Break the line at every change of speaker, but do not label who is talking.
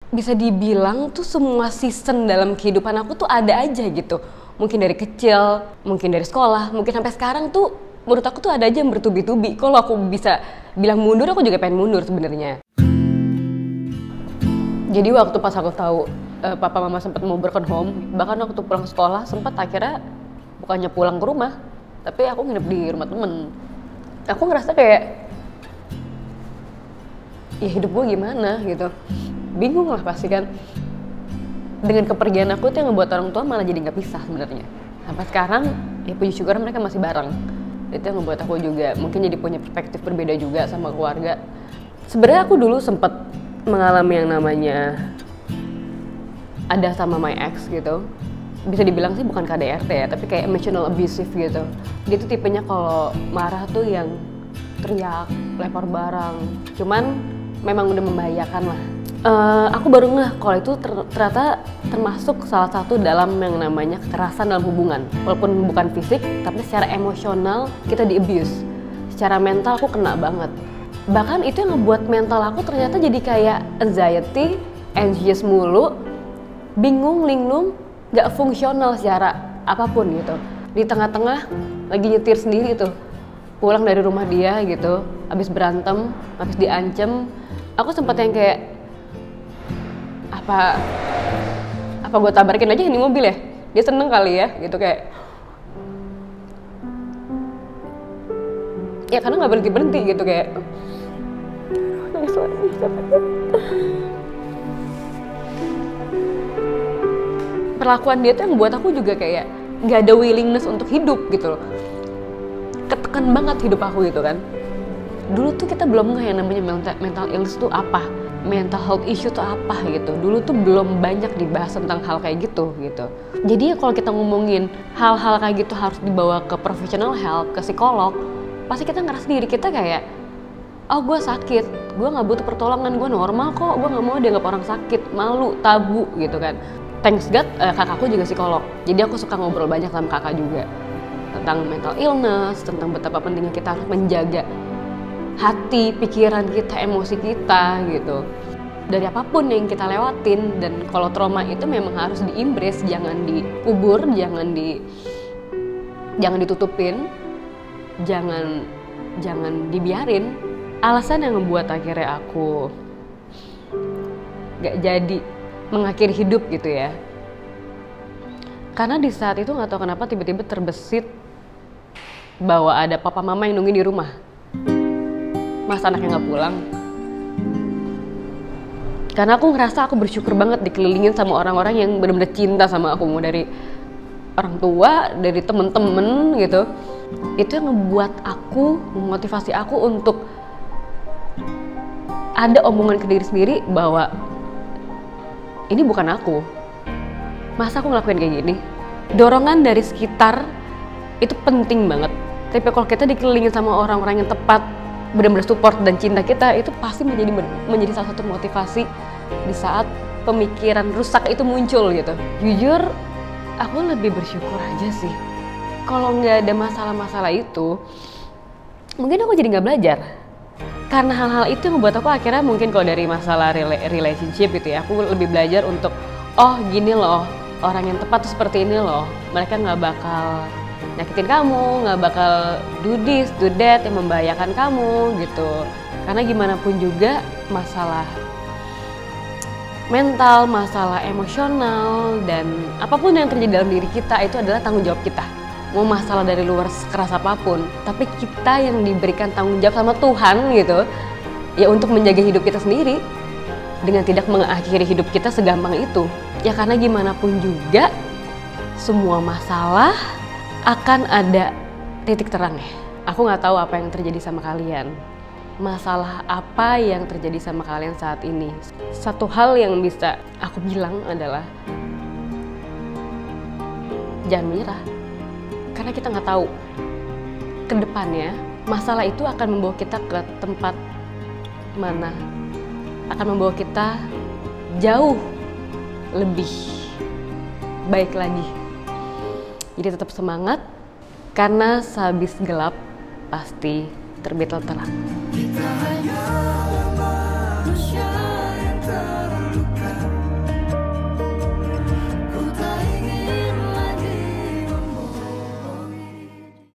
bisa dibilang tuh semua season dalam kehidupan aku tuh ada aja gitu. Mungkin dari kecil, mungkin dari sekolah, mungkin sampai sekarang tuh menurut aku tuh ada aja yang bertubi-tubi. Kalau aku bisa bilang mundur, aku juga pengen mundur sebenarnya. Jadi waktu pas aku tahu papa mama sempat mau broken home, bahkan waktu pulang sekolah sempat akhirnya bukannya pulang ke rumah, tapi aku nginep di rumah temen. Aku ngerasa kayak ya hidup gue gimana gitu. Bingung lah pasti kan. Dengan kepergian aku tuh yang ngebuat orang tua malah jadi nggak pisah sebenarnya. Sampai sekarang ya puji syukur mereka masih bareng. Itu yang ngebuat aku juga mungkin jadi punya perspektif berbeda juga sama keluarga. Sebenarnya aku dulu sempet mengalami yang namanya ada sama my ex gitu. Bisa dibilang sih bukan KDRT ya, tapi kayak emotional abusive gitu. Dia tuh tipenya kalau marah tuh yang teriak, lempar barang. Cuman memang udah membahayakan lah. Aku baru ngeh kalau itu ternyata termasuk salah satu dalam yang namanya kekerasan dalam hubungan. Walaupun bukan fisik, tapi secara emosional kita di abuse. Secara mental aku kena banget. Bahkan itu yang ngebuat mental aku ternyata jadi kayak anxiety, anxious mulu, bingung, linglung, gak fungsional secara apapun gitu. Di tengah-tengah lagi nyetir sendiri tuh, pulang dari rumah dia gitu, abis berantem, abis diancem, aku sempat yang kayak apa gue tabrakin aja ini mobil ya, dia seneng kali ya gitu kayak ya karena nggak berhenti gitu kayak nangis lagi perlakuan dia tuh yang buat aku juga kayak nggak ada willingness untuk hidup gitu loh, ketekan banget hidup aku gitu kan. Dulu tuh kita belum nggak yang namanya mental illness tuh apa, mental health issue tuh apa gitu. Dulu tuh belum banyak dibahas tentang hal kayak gitu. Jadi ya kalau kita ngomongin hal-hal kayak gitu harus dibawa ke professional health, ke psikolog, pasti kita ngerasa diri kita kayak, oh gue sakit, gue nggak butuh pertolongan, gue normal kok, gue nggak mau dianggap orang sakit, malu, tabu gitu kan. Thanks God, kakakku juga psikolog, jadi aku suka ngobrol banyak sama kakak juga tentang mental illness, tentang betapa pentingnya kita harus menjaga hati, pikiran kita, emosi kita gitu. Dari apapun yang kita lewatin, dan kalau trauma itu memang harus di-embrace, jangan dikubur, jangan ditutupin, jangan dibiarin. Alasan yang membuat akhirnya aku gak jadi mengakhiri hidup gitu ya. Karena di saat itu gak tahu kenapa tiba-tiba terbesit bahwa ada papa mama yang nungguin di rumah. Masa anaknya nggak pulang? Karena aku ngerasa aku bersyukur banget dikelilingin sama orang-orang yang benar-benar cinta sama aku, mau dari orang tua, dari temen-temen gitu. Itu yang ngebuat aku, memotivasi aku untuk ada omongan ke diri sendiri bahwa ini bukan aku. Masa aku ngelakuin kayak gini? Dorongan dari sekitar itu penting banget. Tapi kalau kita dikelilingin sama orang-orang yang tepat, benar-benar support dan cinta kita, itu pasti menjadi salah satu motivasi di saat pemikiran rusak itu muncul gitu. Jujur, aku lebih bersyukur aja sih. Kalau nggak ada masalah-masalah itu, mungkin aku jadi nggak belajar. Karena hal-hal itu yang membuat aku akhirnya mungkin kalau dari masalah relationship gitu ya, aku lebih belajar untuk, oh gini loh, orang yang tepat tuh seperti ini loh. Mereka nggak bakal nyakitin kamu, nggak bakal do this, do that yang membahayakan kamu gitu. Karena gimana pun juga masalah mental, masalah emosional, dan apapun yang terjadi dalam diri kita itu adalah tanggung jawab kita. Mau masalah dari luar sekeras apapun, tapi kita yang diberikan tanggung jawab sama Tuhan gitu, ya untuk menjaga hidup kita sendiri dengan tidak mengakhiri hidup kita segampang itu. Ya karena gimana pun juga semua masalah akan ada titik terangnya. Aku nggak tahu apa yang terjadi sama kalian. Masalah apa yang terjadi sama kalian saat ini? Satu hal yang bisa aku bilang adalah jangan menyerah. Karena kita nggak tahu ke depannya masalah itu akan membawa kita ke tempat mana, akan membawa kita jauh lebih baik lagi. Jadi tetap semangat, karena sehabis gelap pasti terbitlah terang.